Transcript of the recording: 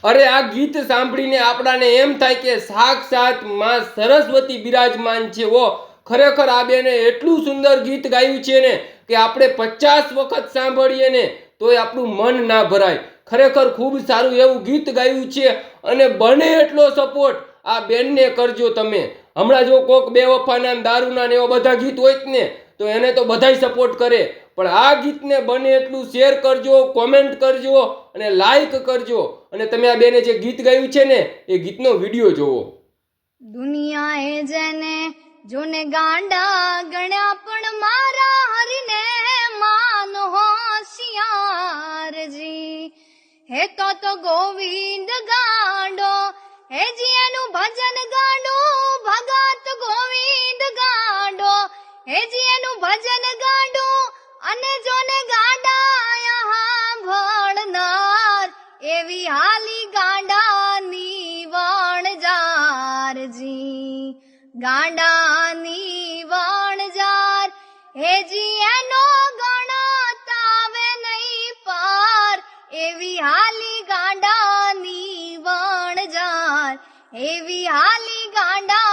અરે આ ગીત સાંભળીને આપણાને એમ થાય કે સાક્ષાત માં સરસ્વતી બિરાજમાન છે. ઓ ખરેખર આ બેને એટલું સુંદર ગીત ગાયું છે ને કે આપણે 50 વખત સાંભળીએ ને તોય આપણું મન ના ભરાય. ખરેખર ખૂબ સારું એવું ગીત ગાયું છે અને બને એટલો સપોર્ટ આ બેનને કરજો તમે. હમણાં જો કોક બેવફાના ને દારૂના ને એવા બધા ગીત હોય જ ને તો એને તો બધાય સપોર્ટ કરે, પણ આ ગીતને બને એટલું શેર કરજો, કોમેન્ટ કરજો અને લાઈક કરજો. અને તમે આ બેને જે ગીત ગાયું છે ને એ ગીતનો વિડીયો જોવો. દુનિયાએ જેને જોને ગાંડા ગણ્યા પણ મારા હરીને માન હોશિયારજી. હે તો ગોવિંદ ગાંડો, હે જી એનું ભજન ગાંડો, ભગત ગોવિંદ ગાંડો, હે જી એનું ભજન ગાંડો. અને જોને ગાંડા ભણનાર એવી હાલી ગાંડાની વણજારજી. ગાંડાની વણજાર હેજી એનો ગણતાવે નહીં પાર એવી હાલી ગાંડાની વણજાર, એવી હાલી ગાંડા